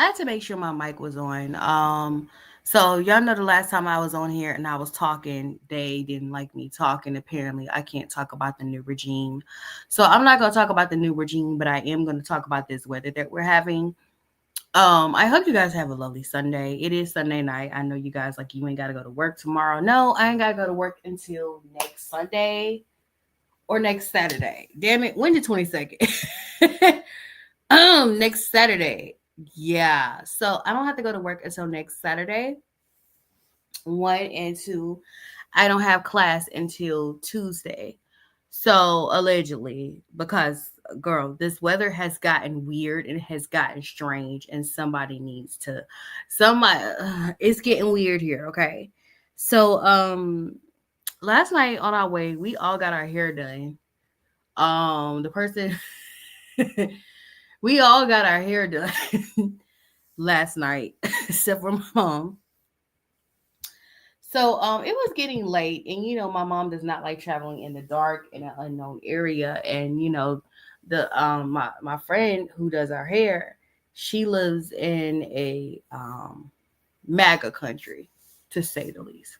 I had to make sure my mic was on. So y'all know the last time I was on here and I was talking, they didn't like me talking. Apparently, I can't talk about the new regime. So I'm not gonna talk about the new regime, but I am gonna talk about this weather that we're having. I hope you guys have a lovely Sunday. It is Sunday night. I know you guys like you ain't gotta go to work tomorrow. No, I ain't gotta go to work until next Sunday or next Saturday. Damn it, when the 22nd? Next Saturday. Yeah. So I don't have to go to work until next Saturday. One and two, I don't have class until Tuesday. So allegedly, because girl, this weather has gotten weird and has gotten strange, and somebody needs to, somebody, it's getting weird here. Okay. So last night on our way, we all got our hair done. The person, we all got our hair done last night, except for my mom. So it was getting late, and my mom does not like traveling in the dark in an unknown area. And the my friend who does our hair, she lives in a MAGA country, to say the least.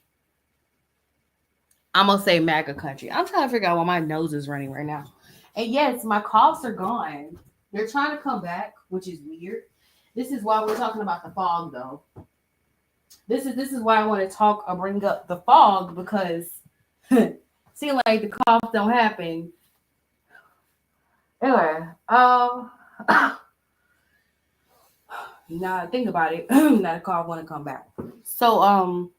I'm gonna say MAGA country. I'm trying to figure out why my nose is running right now. And yes, my coughs are gone. They're trying to come back, which is weird. This is why we're talking about the fog, though. This is why I want to talk or bring up the fog, because seem like the cough don't happen. Anyway, now think about it. Now the cough want to come back. So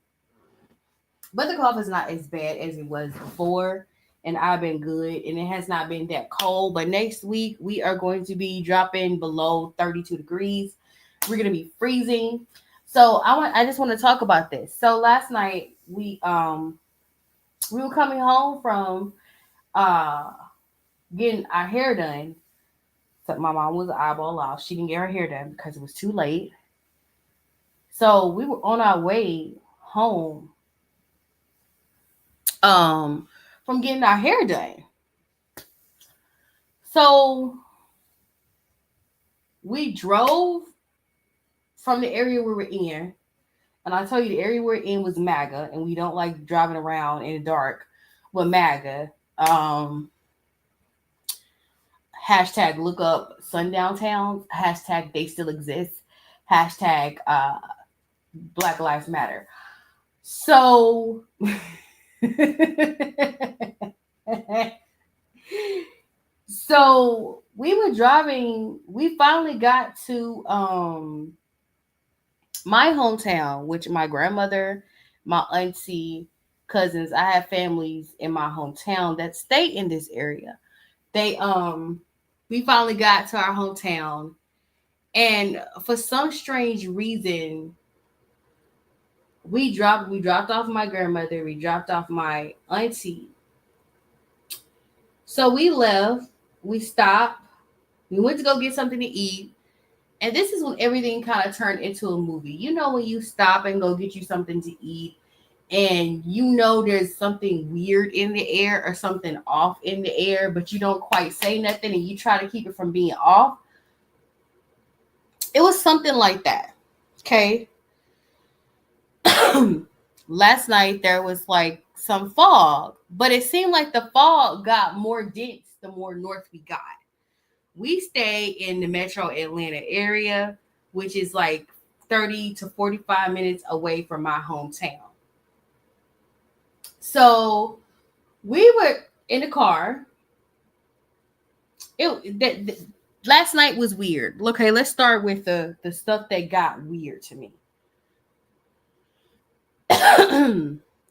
but the cough is not as bad as it was before, and I've been good, and it has not been that cold. But next week we are going to be dropping below 32 degrees. We're gonna be freezing. So I just want to talk about this. So last night we were coming home from uh getting our hair done. So my mom was eyeball off. She didn't get her hair done because it was too late. So we were on our way home from getting our hair done. So we drove from the area we were in, and I told you the area we're in was MAGA, and we don't like driving around in the dark with MAGA. Hashtag look up sundown towns. Hashtag they still exist. Hashtag Black Lives Matter. So so we were driving. We finally got to my hometown, which my grandmother, my auntie, cousins. I have families in my hometown that stay in this area. They we finally got to our hometown, and for some strange reason we dropped off my grandmother, we dropped off my auntie. So we left, we stopped, we went to go get something to eat. And this is when everything kind of turned into a movie. You know, when you stop and go get you something to eat, and there's something weird in the air or something off in the air, but you don't quite say nothing and you try to keep it from being off. It was something like that. Okay. Last night there was like some fog, but it seemed like the fog got more dense the more north we got. We stay in the metro Atlanta area, which is like 30 to 45 minutes away from my hometown. So we were in the car. Last night was weird. Okay, let's start with the stuff that got weird to me.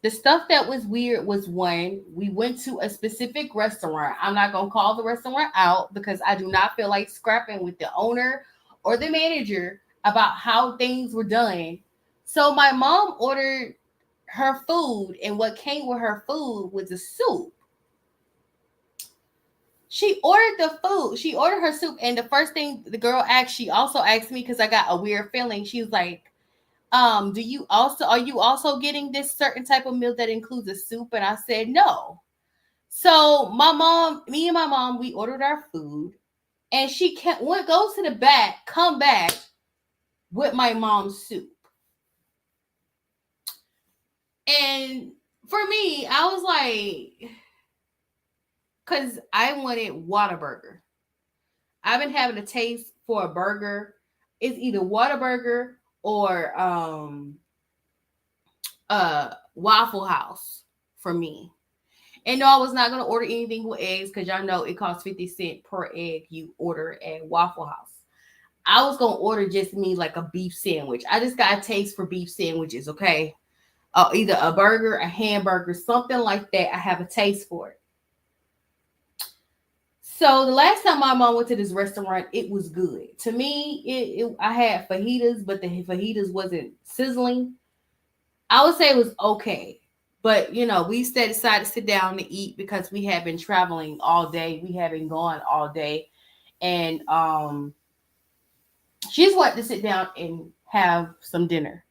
The stuff that was weird was when we went to a specific restaurant. I'm not going to call the restaurant out because I do not feel like scrapping with the owner or the manager about how things were done. So my mom ordered her food, and what came with her food was a soup. She ordered the food. She ordered her soup, and the first thing the girl asked, she also asked me because I got a weird feeling. She was like, are you also getting this certain type of meal that includes a soup? And I said no. So me and my mom, we ordered our food, and she can't what goes to the back, come back, with my mom's soup. And for me, I was like, because I wanted Whataburger. I've been having a taste for a burger. It's either Whataburger or Waffle House for me. And no, I was not gonna order anything with eggs because y'all know it costs 50 cents per egg you order at Waffle House. I was gonna order just me like a beef sandwich. I just got a taste for beef sandwiches, okay? Either a burger, a hamburger, something like that. I have a taste for it. So the last time my mom went to this restaurant, it was good. To me, I had fajitas, but the fajitas wasn't sizzling. I would say it was okay. But we decided to sit down to eat because we had been traveling all day. We had been gone all day. And she just wanted to sit down and have some dinner.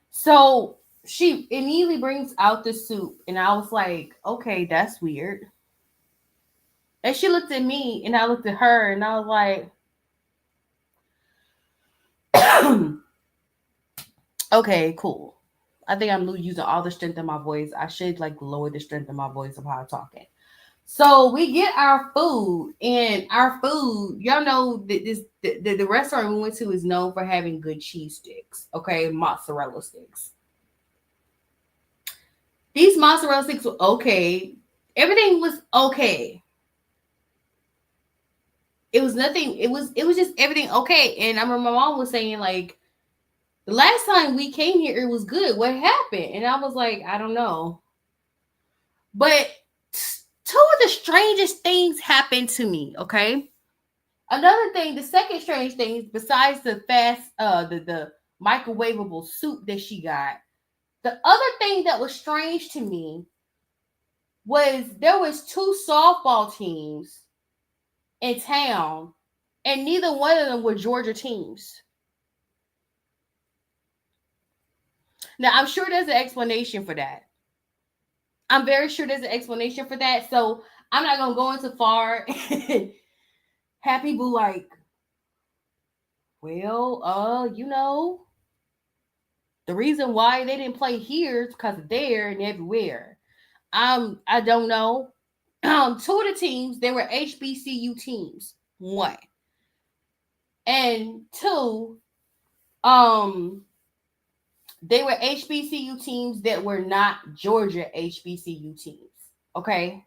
So she immediately brings out the soup, and I was like, okay, that's weird. And she looked at me, and I looked at her, and I was like, okay, cool. I think I'm using all the strength of my voice. I should like lower the strength of my voice of how I'm talking. So we get our food, and our food, y'all know that the restaurant we went to is known for having good cheese sticks, okay, mozzarella sticks. These mozzarella sticks were okay. Everything was okay. It was nothing. It was just everything okay. And I remember my mom was saying like the last time we came here, it was good. What happened? And I was like, I don't know. But two of the strangest things happened to me. Okay. Another thing, the second strange thing, besides the the microwavable soup that she got, the other thing that was strange to me was there was two softball teams in town, and neither one of them were Georgia teams. Now, I'm sure there's an explanation for that. I'm very sure there's an explanation for that. So I'm not gonna go into far and have people like, well, the reason why they didn't play here is because of there and everywhere. I don't know. Two of the teams, they were HBCU teams. One. And two, um, they were HBCU teams that were not Georgia HBCU teams. Okay.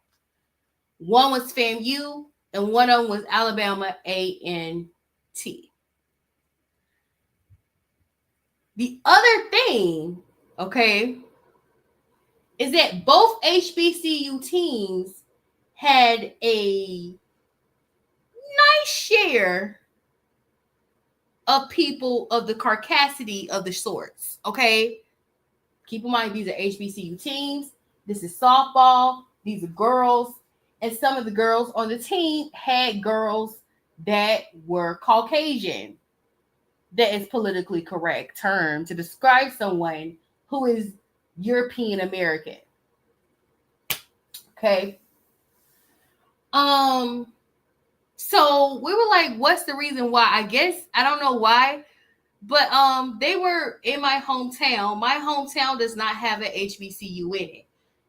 One was FAMU and one of them was Alabama A&T. The other thing, okay, is that both HBCU teams had a nice share of people of the carcassity of the sorts. Okay. Keep in mind, these are HBCU teams. This is softball. These are girls. And some of the girls on the team had girls that were Caucasian. That is politically correct term to describe someone who is European American. Okay. Um, so we were like, what's the reason why? I guess I don't know why, but they were in my hometown. My hometown does not have an HBCU in it.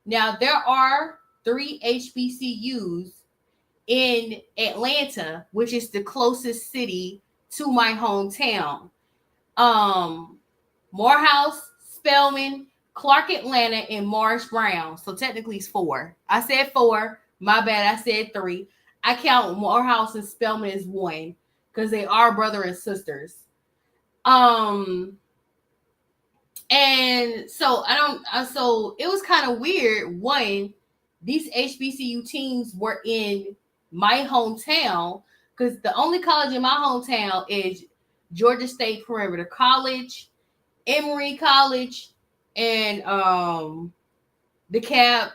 Now there are 3 HBCUs in Atlanta, which is the closest city to my hometown. Um Morehouse, Spelman, Clark Atlanta, and Morris Brown. So technically it's 4. I said 4. My bad. I said 3. I count Morehouse and Spelman as 1 because they are brother and sisters. Um, and so I don't. So it was kind of weird. One, these HBCU teams were in my hometown because the only college in my hometown is Georgia State Perimeter College, Emory College, and the Cab,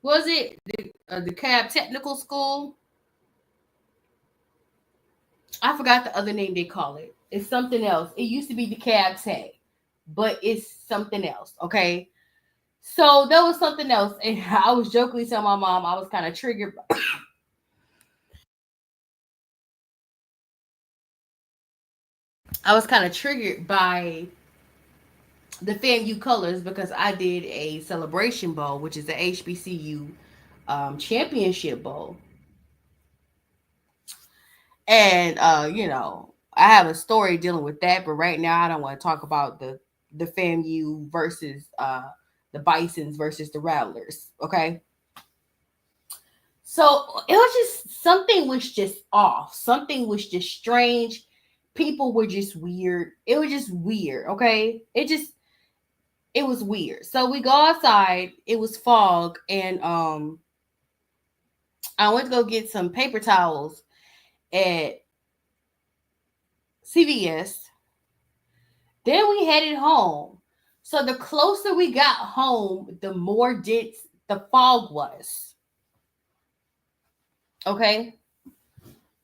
was it the Cab Technical School? I forgot the other name they call it. It's something else. It used to be the Cab Tech, but it's something else. Okay. So there was something else, and I was jokingly telling my mom I was kind of triggered I was kind of triggered by the FAMU colors because I did a celebration bowl, which is the HBCU championship bowl. And I have a story dealing with that, but right now I don't want to talk about the FAMU versus the Bisons versus the Rattlers. Okay. So it was just something was just off. Something was just strange. People were just weird. It was just weird. Okay. It was weird. So we go outside. It was fog, and I went to go get some paper towels at CVS. Then we headed home. So the closer we got home, the more dense the fog was. Okay.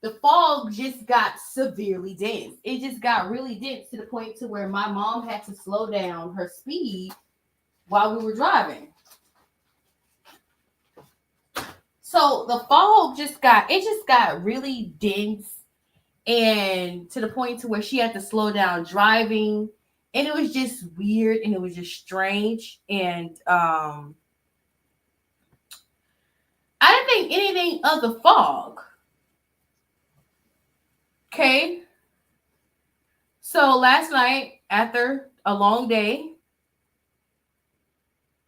The fog just got severely dense. It just got really dense to the point to where my mom had to slow down her speed while we were driving. So the fog just got really dense, and to the point to where she had to slow down driving, and it was just weird and it was just strange. And I didn't think anything of the fog. Okay. So last night, after a long day,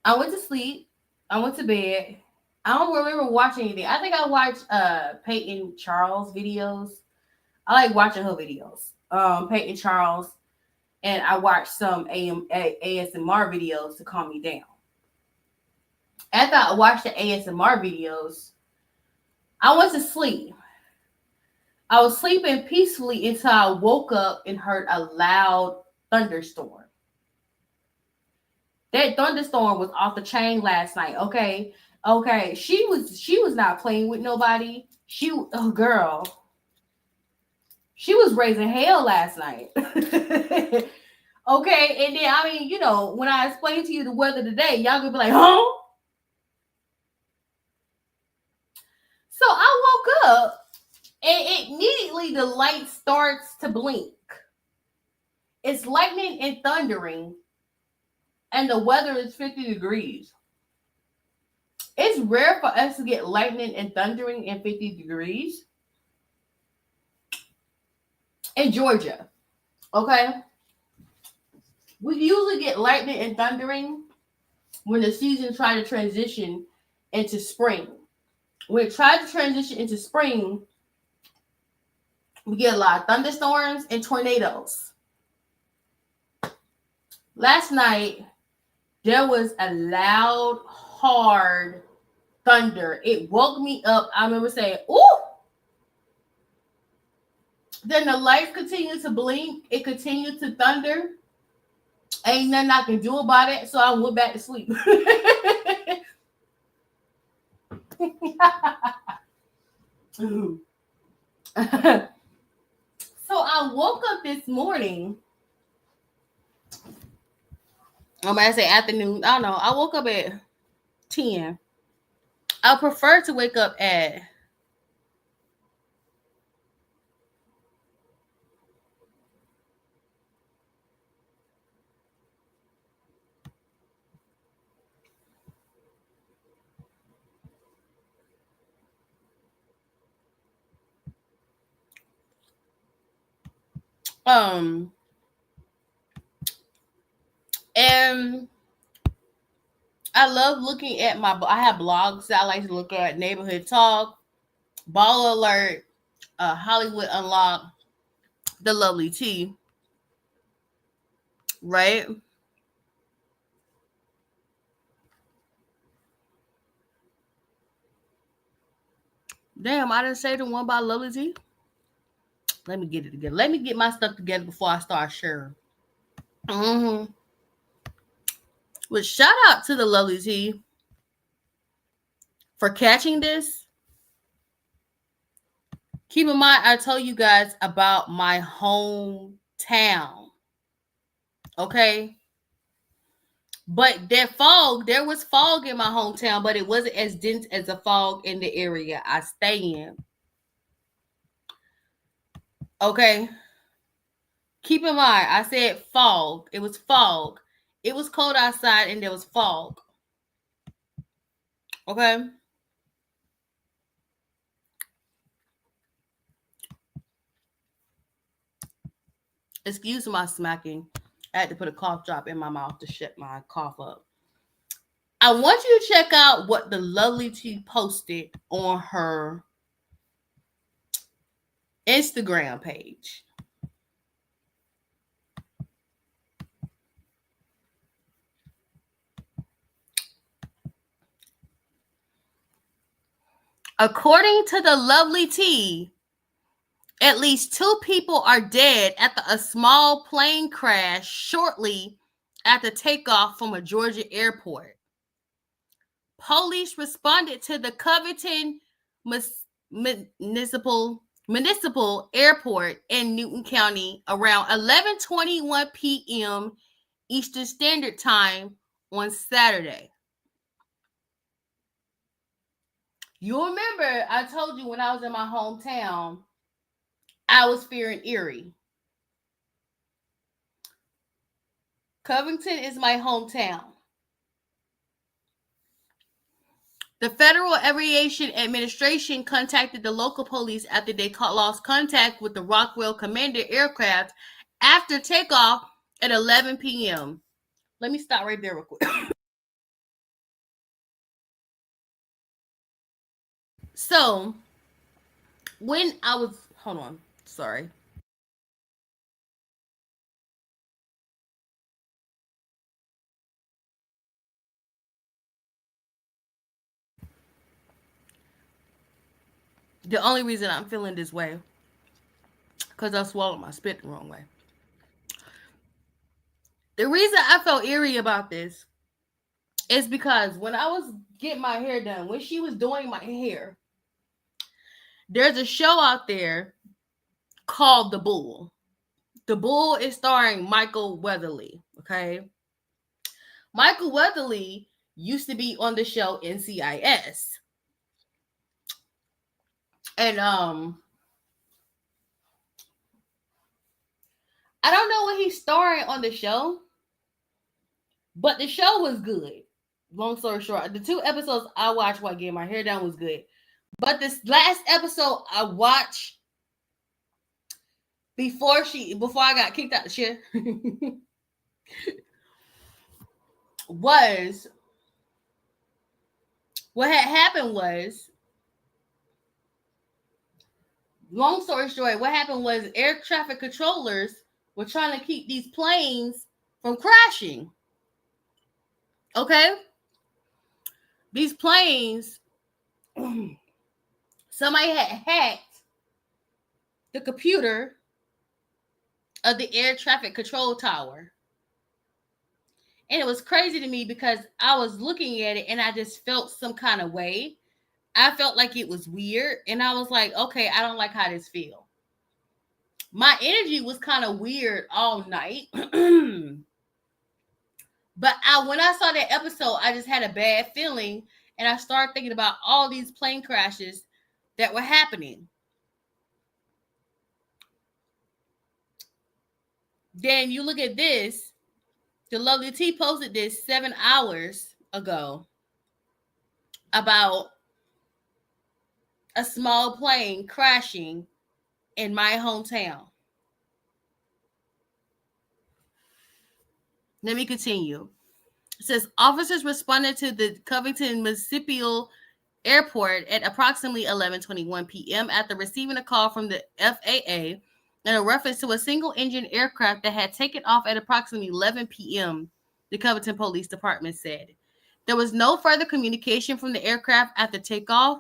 I went to sleep. I went to bed. I don't remember watching anything. I think I watched Peyton Charles videos. I like watching her videos. Peyton Charles, and I watched some ASMR videos to calm me down. After I watched the ASMR videos, I went to sleep. I was sleeping peacefully until I woke up and heard a loud thunderstorm. That thunderstorm was off the chain last night. Okay. She was not playing with nobody. Girl, she was raising hell last night. Okay, and then I mean, when I explain to you the weather today, y'all gonna be like, huh? So I woke up and immediately the light starts to blink. It's lightning and thundering, and the weather is 50 degrees. It's rare for us to get lightning and thundering in 50 degrees in Georgia. Okay? We usually get lightning and thundering when the season try to transition into spring. When it tries to transition into spring, we get a lot of thunderstorms and tornadoes. Last night, there was a loud, hard thunder. It woke me up. I remember saying, ooh. Then the lights continued to blink. It continued to thunder. Ain't nothing I can do about it. So I went back to sleep. So I woke up this morning. I'm going to say afternoon. I don't know. I woke up at 10. I prefer to wake up at and I love looking at I have blogs that I like to look at: Neighborhood Talk, Ball Alert, Hollywood Unlocked, The Lovely Tea, right? Damn, I didn't say the one by Lovely Tea. Let me get it together. Let me get my stuff together before I start sharing. Mm-hmm. But shout out to the Lovely Tea for catching this. Keep in mind, I told you guys about my hometown. Okay. But there was fog in my hometown, but it wasn't as dense as the fog in the area I stay in. Okay. Keep in mind, I said fog. It was fog. It was cold outside and there was fog. Okay? Excuse my smacking. I had to put a cough drop in my mouth to shut my cough up. I want you to check out what the Lovely Tea posted on her Instagram page. According to the Lovely Tea, at least 2 people are dead after a small plane crash shortly after takeoff from a Georgia airport. Police responded to the Covington Municipal Airport in Newton County around 11:21 p.m. Eastern Standard Time on Saturday. You remember I told you when I was in my hometown, I was fearing Erie. Covington is my hometown. The Federal Aviation Administration contacted the local police after they lost contact with the Rockwell Commander aircraft after takeoff at 11 p.m. Let me stop right there real quick. So, when I was, hold on, sorry. The only reason I'm feeling this way, because I swallowed my spit the wrong way. The reason I felt eerie about this is because when I was getting my hair done, when she was doing my hair, there's a show out there called The Bull. The Bull is starring Michael Weatherly. Okay. Michael Weatherly used to be on the show NCIS. And I don't know what he's starring on the show, but the show was good. Long story short, the 2 episodes I watched while getting my hair done was good. But this last episode I watched before I got kicked out the chair was what had happened was, long story short, what happened was air traffic controllers were trying to keep these planes from crashing. Okay? These planes, somebody had hacked the computer of the air traffic control tower. And it was crazy to me because I was looking at it and I just felt some kind of way. I felt like it was weird. And I was like, okay, I don't like how this feels. My energy was kind of weird all night. But when I saw that episode, I just had a bad feeling. And I started thinking about all these plane crashes that were happening. Then you look at this. The Lovely Tea posted this 7 hours ago about a small plane crashing in my hometown. Let me continue. It says officers responded to the Covington Municipal Airport at approximately 11:21 p.m. after receiving a call from the FAA in a reference to a single-engine aircraft that had taken off at approximately 11 p.m., the Covington Police Department said. There was no further communication from the aircraft after takeoff.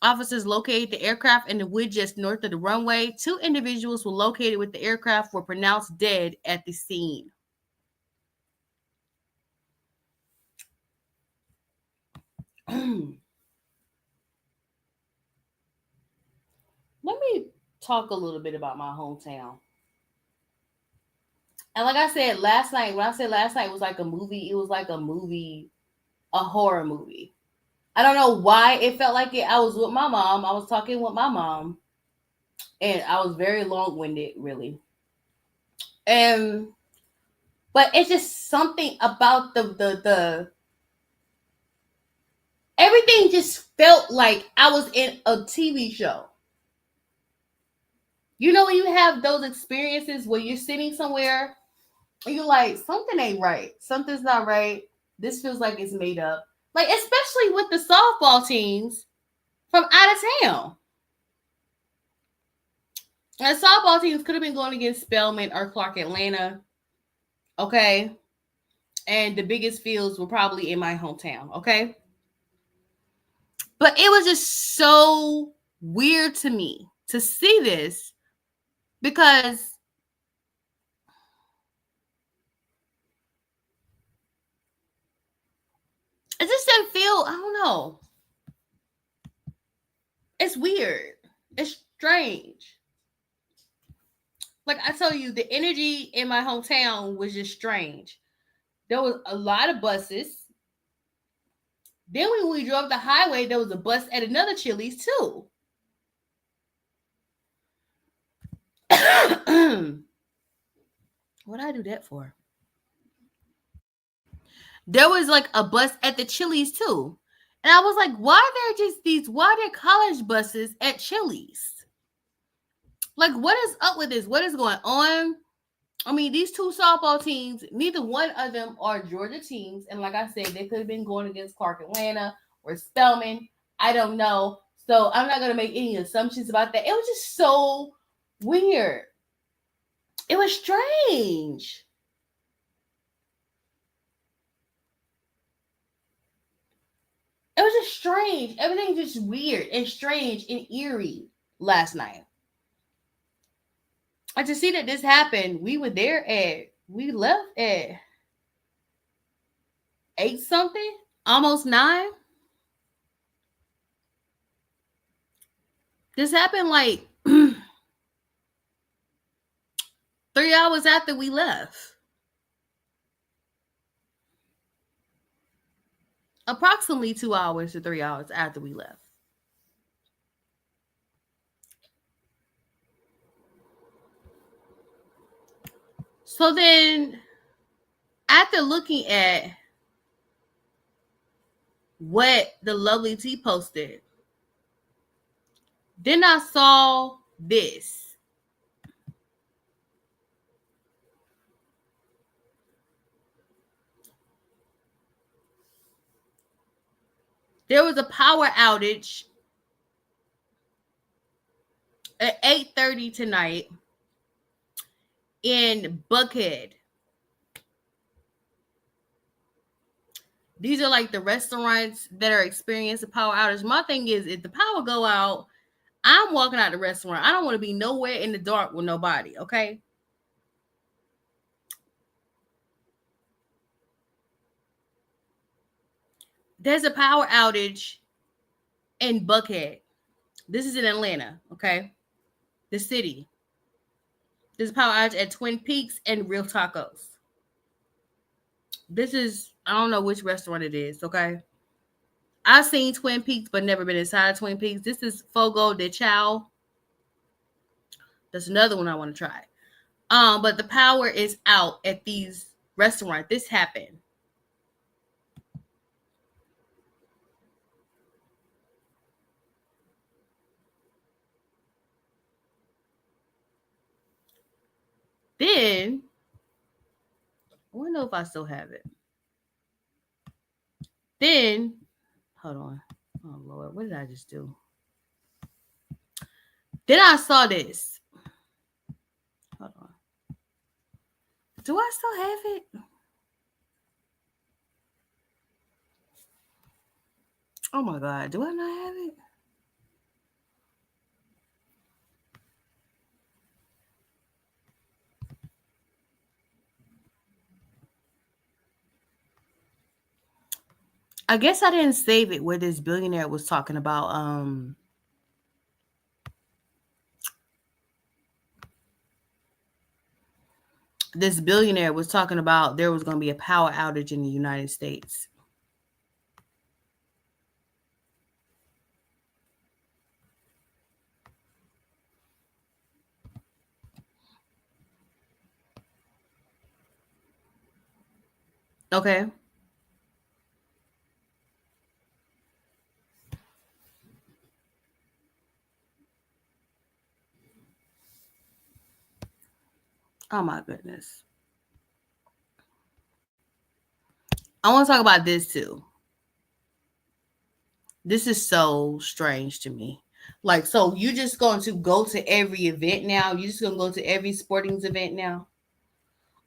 Officers located the aircraft in the wood just north of the runway. 2 individuals were located with the aircraft were pronounced dead at the scene. Let me talk a little bit about my hometown. And like I said last night, when I said last night was like a movie, it was like a movie, a horror movie. I don't know why it felt like it. I was with my mom. I was talking with my mom. And I was very long-winded, really. But it's just something about the everything just felt like I was in a TV show. You know when you have those experiences where you're sitting somewhere and you're like, something ain't right. Something's not right. This feels like it's made up. Like, especially with the softball teams from out of town. And softball teams could have been going against Spelman or Clark Atlanta. Okay. And the biggest fields were probably in my hometown. Okay. But it was just so weird to me to see this because it just didn't feel, I don't know. It's weird. It's strange. Like I tell you, the energy in my hometown was just strange. There was a lot of buses. Then when we drove the highway, there was a bus at another Chili's too. What'd I do that for? There was like a bus at the Chili's too. And I was like, why are there just why are there college buses at Chili's? Like, what is up with this? What is going on? I mean, these two softball teams, neither one of them are Georgia teams. And like I said, they could have been going against Clark Atlanta or Spelman. I don't know. So I'm not going to make any assumptions about that. It was just so weird. It was strange. It was just strange. Everything just weird and strange and eerie last night. And to see that this happened, we left at 8 something, almost 9. This happened like 3 hours after we left. Approximately 2 hours to 3 hours after we left. So then, after looking at what the Lovely T posted, then I saw this. There was a power outage at 8:30 tonight in Buckhead. These are like the restaurants that are experiencing power outage. My thing is, if the power go out, I'm walking out the restaurant. I don't want to be nowhere in the dark with nobody, okay? There's a power outage in Buckhead. This is in Atlanta, okay? The city. There's a power outage at Twin Peaks and Real Tacos. This is, I don't know which restaurant it is, okay? I've seen Twin Peaks, but never been inside Twin Peaks. This is Fogo de Chao. That's another one I want to try. But the power is out at these restaurants. This happened. Then, I want to know if I still have it. Then, hold on. Oh, Lord, what did I just do? Then I saw this. Hold on. Do I still have it? Oh my God. Do I not have it? I guess I didn't save it where this billionaire was talking about this billionaire was talking about there was going to be a power outage in the United States. Okay. Oh my goodness. I want to talk about this too. This is so strange to me. Like, so you just going to go to every event now? You just gonna go to every sporting event now?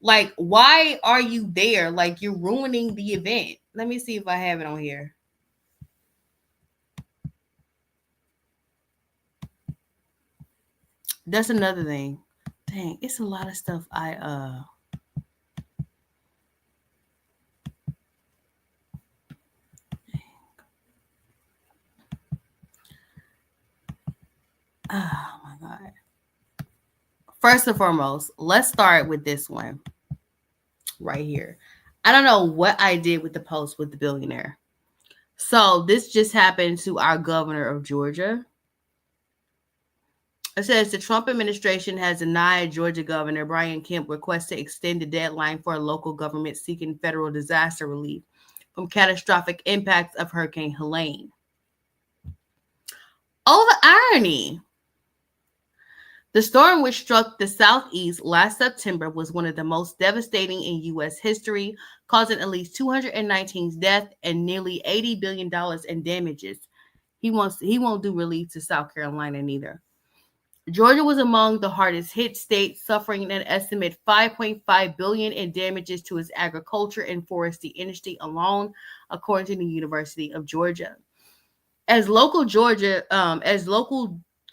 Like, why are you there? Like, you're ruining the event. Let me see if I have it on here. That's another thing. Dang, it's a lot of stuff I. Oh my god. First and foremost, let's start with this one right here. I don't know what I did with the post with the billionaire. So this just happened to our governor of Georgia. It says the Trump administration has denied Georgia Governor Brian Kemp request to extend the deadline for a local government seeking federal disaster relief from catastrophic impacts of Hurricane Helene. Oh, the irony. The storm, which struck the southeast last September, was one of the most devastating in U.S. history, causing at least 219 deaths and nearly $80 billion in damages. He won't do relief to South Carolina neither. Georgia was among the hardest hit states, suffering an estimated 5.5 billion in damages to its agriculture and forestry industry alone, according to the University of Georgia. As local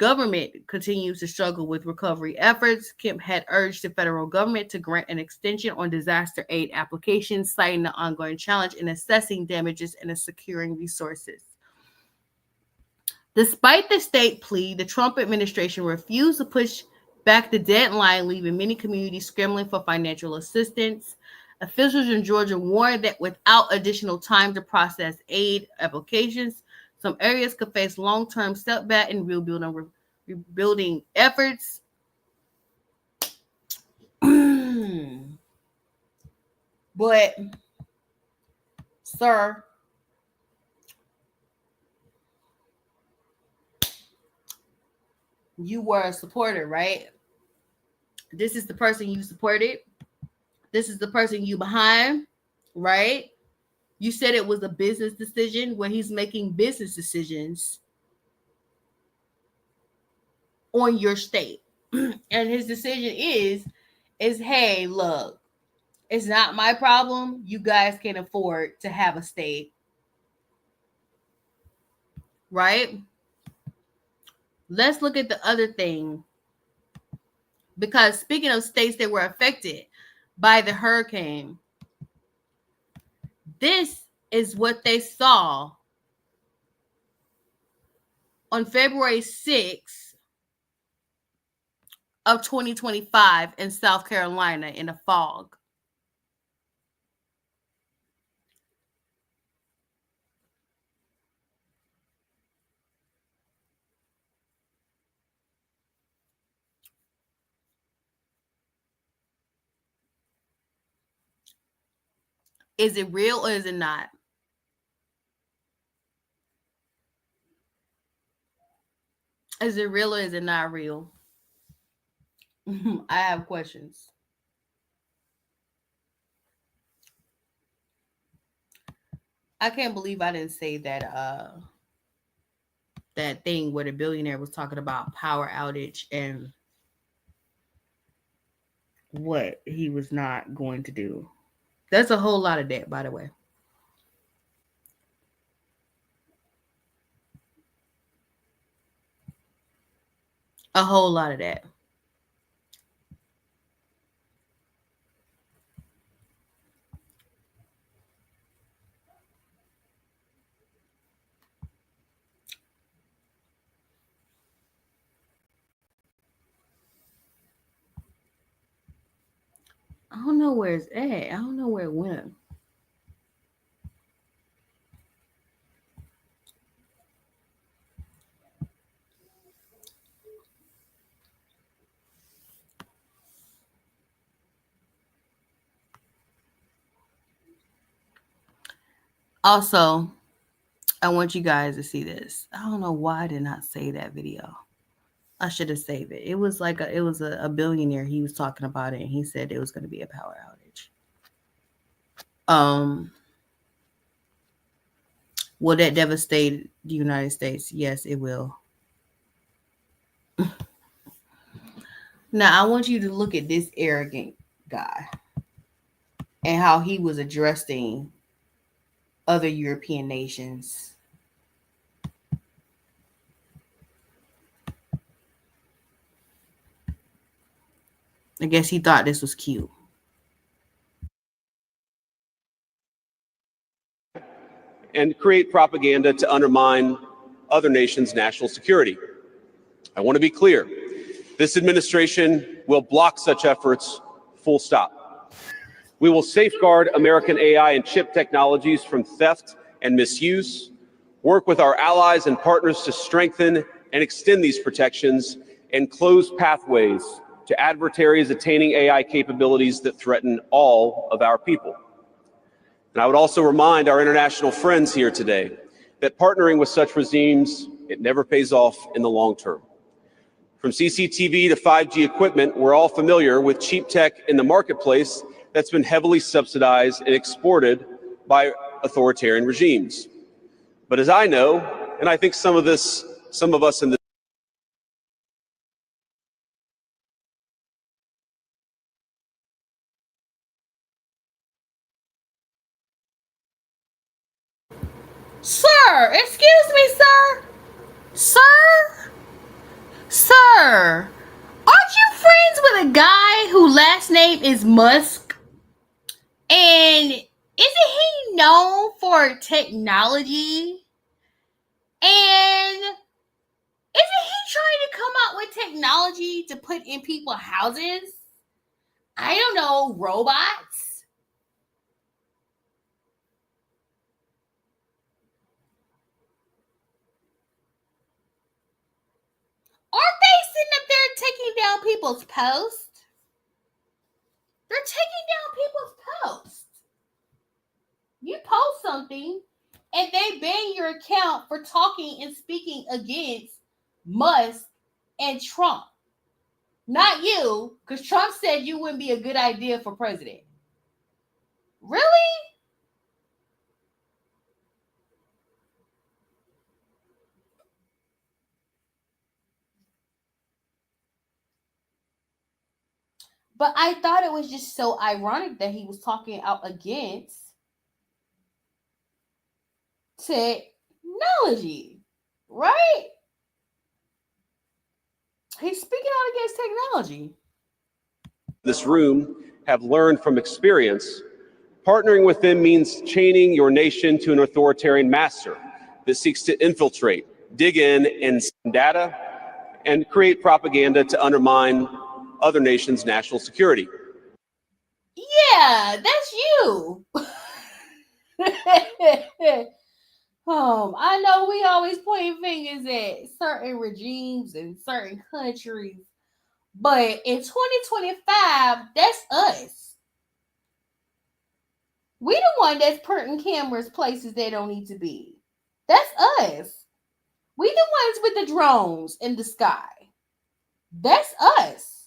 government continues to struggle with recovery efforts, Kemp had urged the federal government to grant an extension on disaster aid applications, citing the ongoing challenge in assessing damages and securing resources. Despite the state plea, the Trump administration refused to push back the deadline, leaving many communities scrambling for financial assistance. Officials in Georgia warned that without additional time to process aid applications, some areas could face long-term setback in rebuilding efforts. But, sir, you were a supporter, right? This is the person you supported. This is the person you behind, right? You said it was a business decision where he's making business decisions on your state. And his decision is hey, look, it's not my problem. You guys can afford to have a state, right? Let's look at the other thing, because speaking of states that were affected by the hurricane, this is what they saw on February 6th of 2025 in South Carolina in a fog. Is it real or is it not? Is it real or is it not real? I have questions. I can't believe I didn't say that thing where the billionaire was talking about power outage and what he was not going to do. That's a whole lot of debt, by the way. A whole lot of that. I don't know where it's at. I don't know where it went. Also, I want you guys to see this. I don't know why I did not save that video. I should have saved it. It was like a billionaire. He was talking about it, and he said it was going to be a power outage. Um, will that devastate the United States? Yes, it will. Now I want you to look at this arrogant guy and how he was addressing other European nations. I guess he thought this was cute. And create propaganda to undermine other nations' national security. I want to be clear. This administration will block such efforts, full stop. We will safeguard American AI and chip technologies from theft and misuse, work with our allies and partners to strengthen and extend these protections, and close pathways to adversaries attaining AI capabilities that threaten all of our people. And I would also remind our international friends here today that partnering with such regimes, it never pays off in the long term. From CCTV to 5G equipment, we're all familiar with cheap tech in the marketplace that's been heavily subsidized and exported by authoritarian regimes. But as I know, and I think some of us in this Sir, excuse me, sir. Sir? Sir. Aren't you friends with a guy whose last name is Musk? And isn't he known for technology? And isn't he trying to come out with technology to put in people's houses? I don't know, robots? Aren't they sitting up there taking down people's posts? They're taking down people's posts. You post something and they ban your account for talking and speaking against Musk and Trump. Not you, because Trump said you wouldn't be a good idea for president. Really? But I thought it was just so ironic that he was talking out against technology, right? He's speaking out against technology. This room have learned from experience, partnering with them means chaining your nation to an authoritarian master that seeks to infiltrate, dig in, and send data and create propaganda to undermine other nations' national security. Yeah, that's you. I know we always point fingers at certain regimes and certain countries, but in 2025, that's us. We the one that's putting cameras places they don't need to be. That's us. We the ones with the drones in the sky. That's us.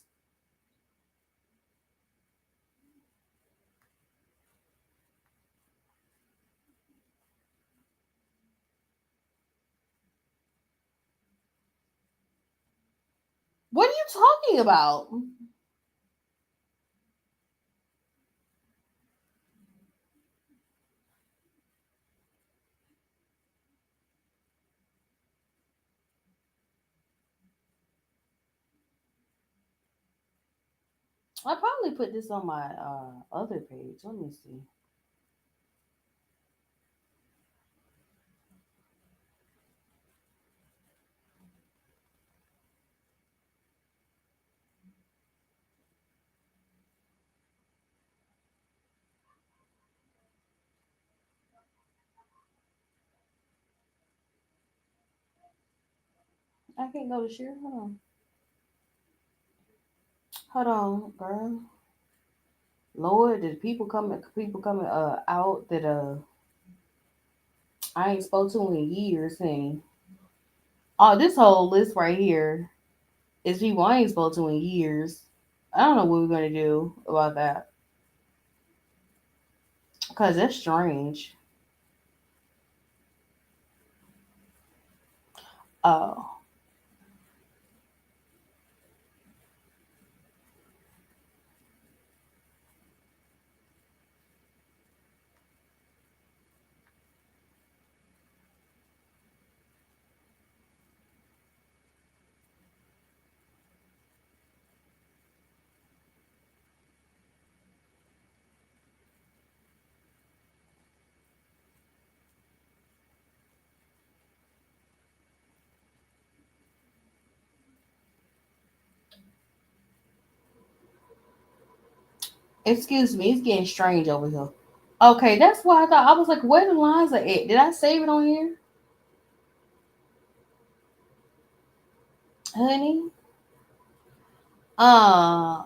What are you talking about? I probably put this on my other page. Let me see. I can't go to share. Hold on. Hold on, girl. Lord, did people coming out that I ain't spoke to him in years, honey. Oh, this whole list right here is people I ain't spoke to in years. I don't know what we're gonna do about that because that's strange. Oh, excuse me, it's getting strange over here. Okay, that's why I thought I was like, where the lines are at? Did I save it on here, honey? Uh,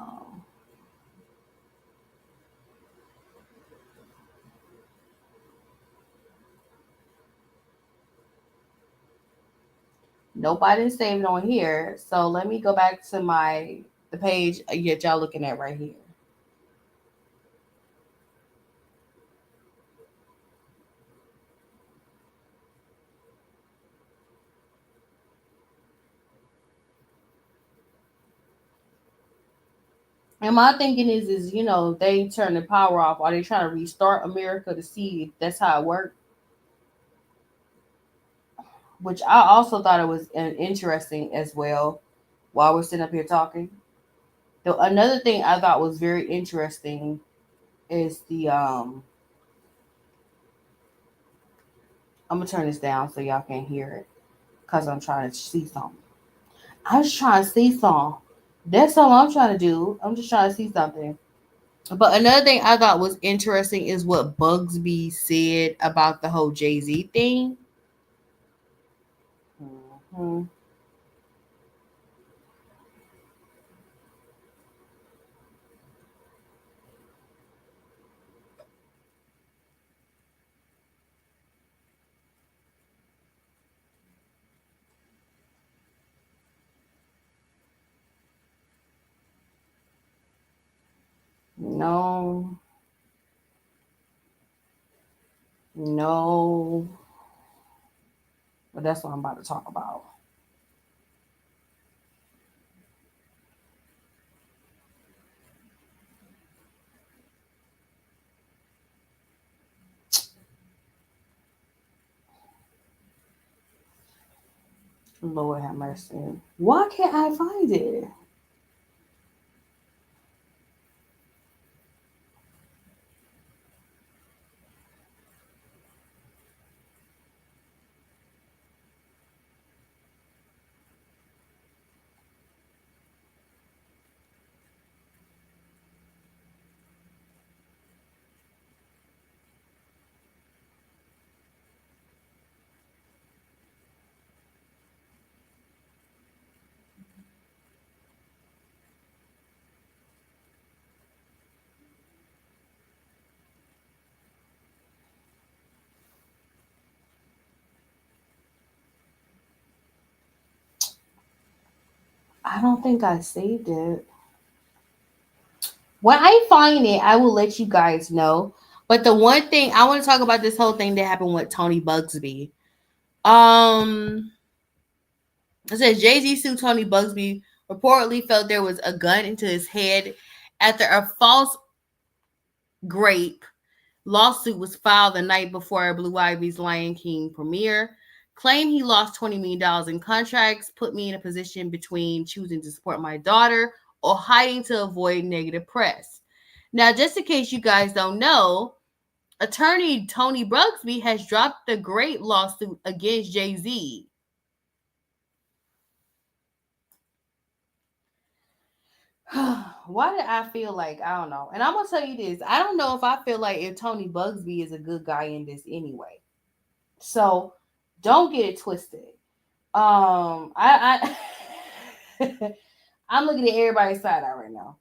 nope, I didn't save it on here. So let me go back to the page y'all looking at right here. And my thinking is they turn the power off. Are they trying to restart America to see if that's how it works? Which I also thought it was interesting as well. While we're sitting up here talking, another thing I thought was very interesting is the I'm gonna turn this down so y'all can't hear it because I'm trying to see something. I'm just trying to see something. That's all I'm trying to do. I'm just trying to see something. But another thing I thought was interesting is what Bugsby said about the whole Jay-Z thing. Mhm. No, no, but that's what I'm about to talk about. Lord have mercy. Why can't I find it? I don't think I saved it. When I find it, I will let you guys know. But the one thing I want to talk about this whole thing that happened with Tony Bugsby. Um, it says Jay-Z sued Tony Bugsby reportedly felt there was a gun into his head after a false grape lawsuit was filed the night before Blue Ivy's Lion King premiere. Claimed he lost $20 million in contracts, put me in a position between choosing to support my daughter or hiding to avoid negative press. Now, just in case you guys don't know, attorney Tony Bugsby has dropped the great lawsuit against Jay-Z. Why did I feel like I don't know? And I'm gonna tell you this: I don't know if I feel like if Tony Bugsby is a good guy in this anyway. So don't get it twisted. I I'm looking at everybody's side out right now.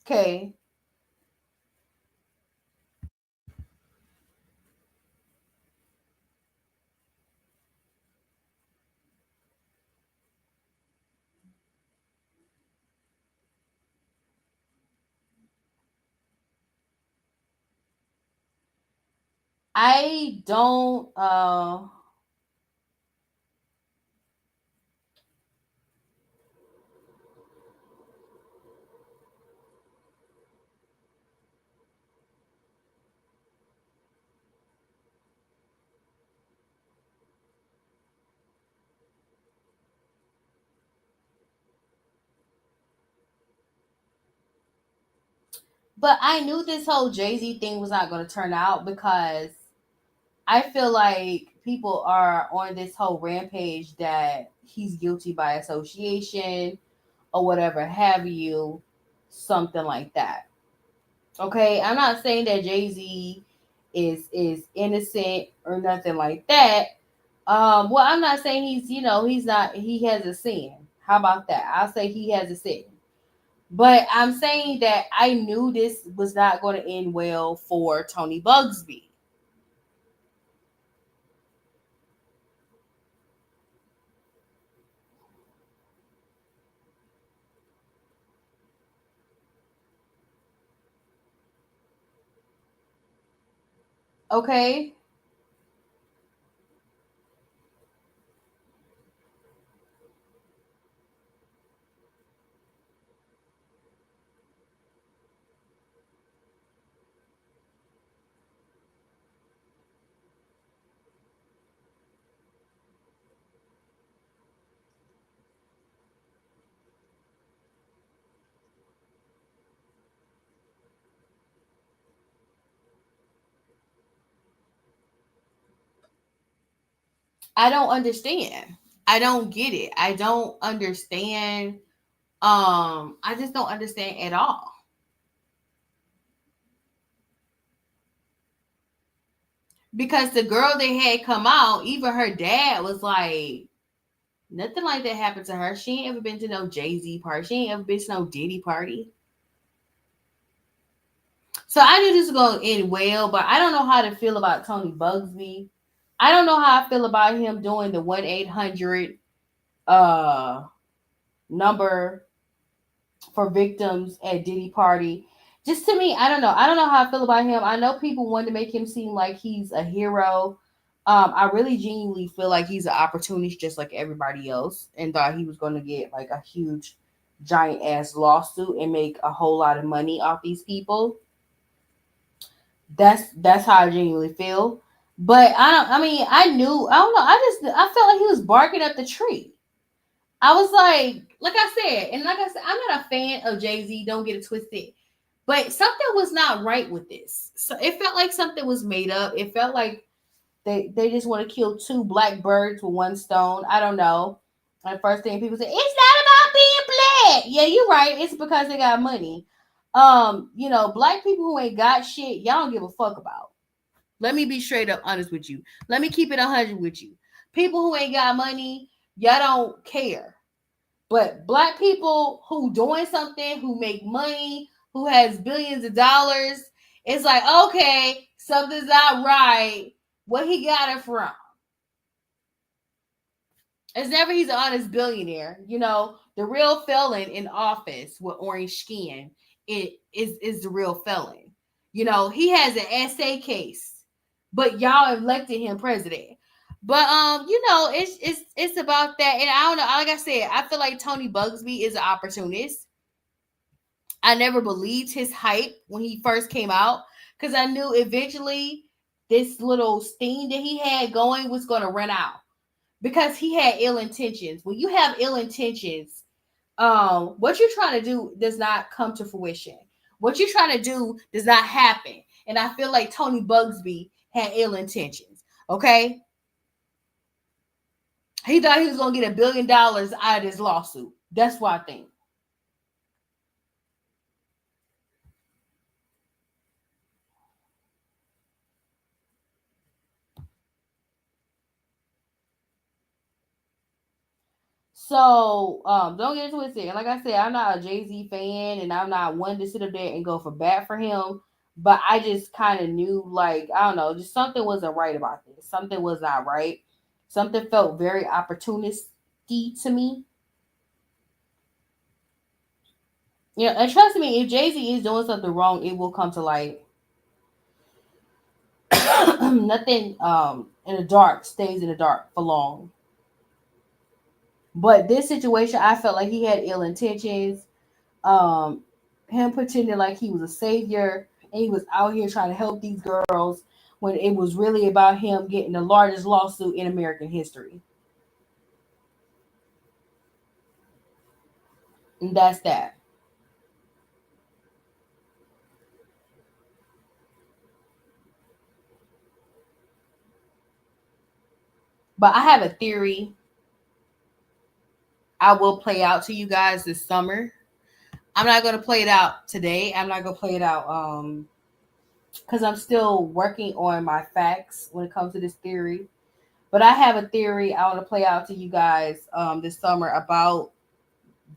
Okay. I don't but I knew this whole Jay-Z thing was not going to turn out because I feel like people are on this whole rampage that he's guilty by association or whatever have you, something like that. Okay, I'm not saying that Jay-Z is innocent or nothing like that. Well, I'm not saying he's not, he has a sin. How about that? I'll say he has a sin. But I'm saying that I knew this was not going to end well for Tony Bugsby. Okay? I don't understand. I don't get it. I don't understand. I just don't understand at all. Because the girl they had come out, even her dad was like, nothing like that happened to her. She ain't ever been to no Jay-Z party. She ain't ever been to no Diddy party. So I knew this was going to end well, but I don't know how to feel about Tony Bugsby. I don't know how I feel about him doing the 1-800 uh number for victims at Diddy party. Just to me, I don't know. I don't know how I feel about him. I know people want to make him seem like he's a hero. I really genuinely feel like he's an opportunist just like everybody else and thought he was going to get like a huge giant ass lawsuit and make a whole lot of money off these people. That's how I genuinely feel. But I mean, I knew, I don't know, I felt like he was barking up the tree. I was like I said, and like I said, I'm not a fan of Jay-Z, don't get it twisted. But something was not right with this. So it felt like something was made up. It felt like they just want to kill two black birds with one stone. I don't know. And the first thing people say, it's not about being black. Yeah, you're right. It's because they got money. Black people who ain't got shit, y'all don't give a fuck about. Let me be straight up honest with you. Let me keep it 100 with you. People who ain't got money, y'all don't care. But black people who doing something, who make money, who has billions of dollars, it's like, okay, something's not right. Where he got it from? It's never he's an honest billionaire. The real felon in office with orange skin is the real felon. He has an essay case, but y'all elected him president. But it's about that, and I don't know. Like I said, I feel like Tony Bugsby is an opportunist. I never believed his hype when he first came out because I knew eventually this little steam that he had going was going to run out because he had ill intentions. When you have ill intentions, what you're trying to do does not come to fruition. What you're trying to do does not happen. And I feel like Tony Bugsby had ill intentions. Okay. He thought he was going to get $1 billion out of this lawsuit. That's what I think. So don't get it twisted. And like I said, I'm not a Jay-Z fan and I'm not one to sit up there and go for bat for him. But I just kind of knew, like, I don't know, just something wasn't right about this. Something was not right. Something felt very opportunistic to me. Yeah, and trust me, if Jay-Z is doing something wrong, it will come to light. Nothing in the dark stays in the dark for long. But this situation, I felt like he had ill intentions. Um, him pretending like he was a savior and he was out here trying to help these girls when it was really about him getting the largest lawsuit in American history. And that's that. But I have a theory I will play out to you guys this summer. I'm not going to play it out today. I'm not going to play it out because I'm still working on my facts when it comes to this theory. But I have a theory I want to play out to you guys this summer about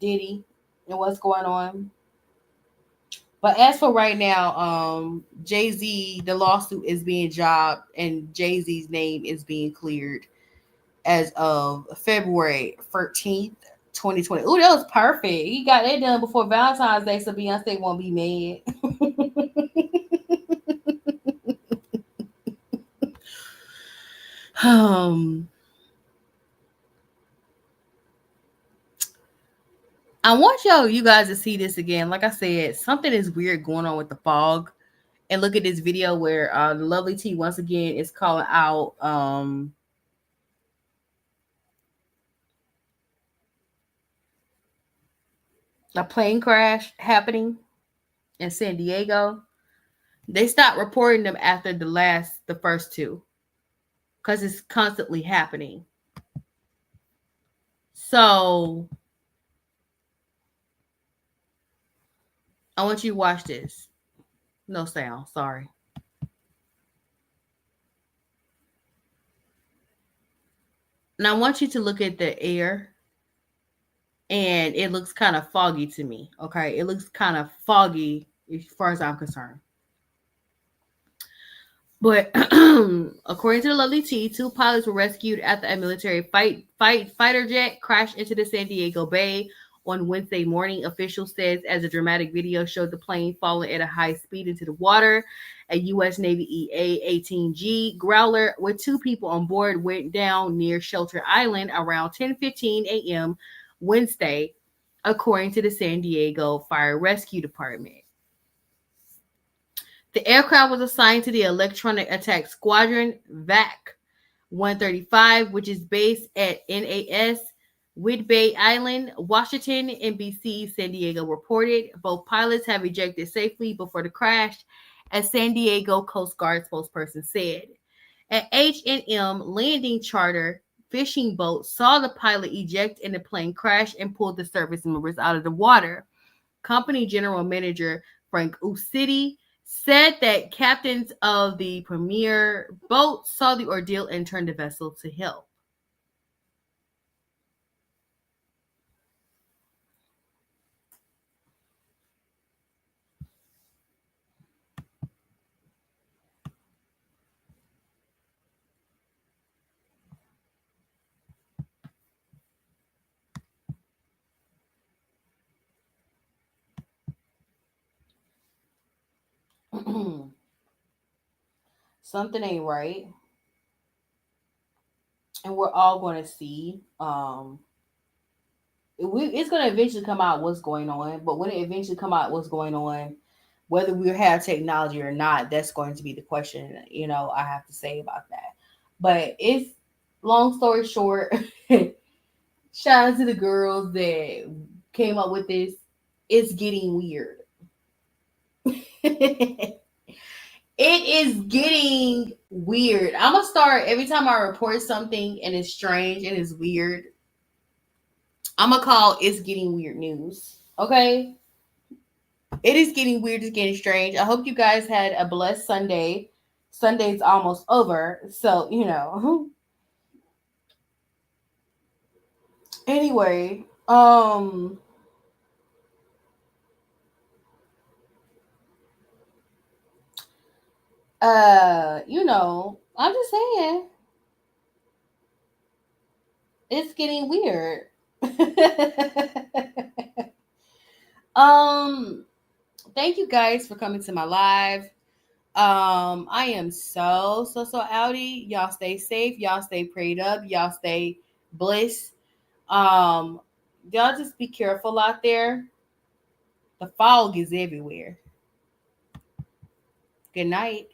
Diddy and what's going on. But as for right now, Jay Z, the lawsuit is being jobbed, and Jay Z's name is being cleared as of February 13th, 2020. Oh, that was perfect. He got that done before Valentine's Day, so Beyonce won't be mad. um, I want you guys to see this again. Like I said, something is weird going on with the fog. And look at this video where the lovely T once again is calling out a plane crash happening in San Diego. They stopped reporting them after the first two, because it's constantly happening. So I want you to watch this. No sound, sorry. And I want you to look at the air, and it looks kind of foggy to me. Okay, it looks kind of foggy as far as I'm concerned. But according to the lovely T, two pilots were rescued after a military fighter jet crashed into the San Diego Bay on Wednesday morning. Officials says as a dramatic video showed the plane falling at a high speed into the water. A U.S. Navy EA-18G Growler with two people on board went down near Shelter Island around 10:15 a.m. Wednesday, according to the San Diego Fire Rescue Department. The aircraft was assigned to the Electronic Attack Squadron VAC 135, which is based at NAS Whidbey Island, Washington. NBC San Diego reported both pilots have ejected safely before the crash, as San Diego Coast Guard spokesperson said. An H&M landing charter fishing boat saw the pilot eject and the plane crash and pulled the service members out of the water. Company general manager Frank Uciti said that captains of the premier boat saw the ordeal and turned the vessel to help. Something ain't right, and we're all going to see. It's going to eventually come out what's going on, but when it eventually come out what's going on, whether we have technology or not, that's going to be the question. I have to say about that. But it's long story short. Shout out to the girls that came up with this. It's getting weird. It is getting weird. I'm gonna start every time I report something and it's strange and it's weird. I'm gonna call it's getting weird news. Okay, it is getting weird. It's getting strange. I hope you guys had a blessed Sunday. Sunday's almost over, so Anyway, I'm just saying it's getting weird. um, thank you guys for coming to my live. I am so outie. Y'all stay safe. Y'all stay prayed up. Y'all stay bliss. Um, y'all just be careful out there. The fog is everywhere. Good night.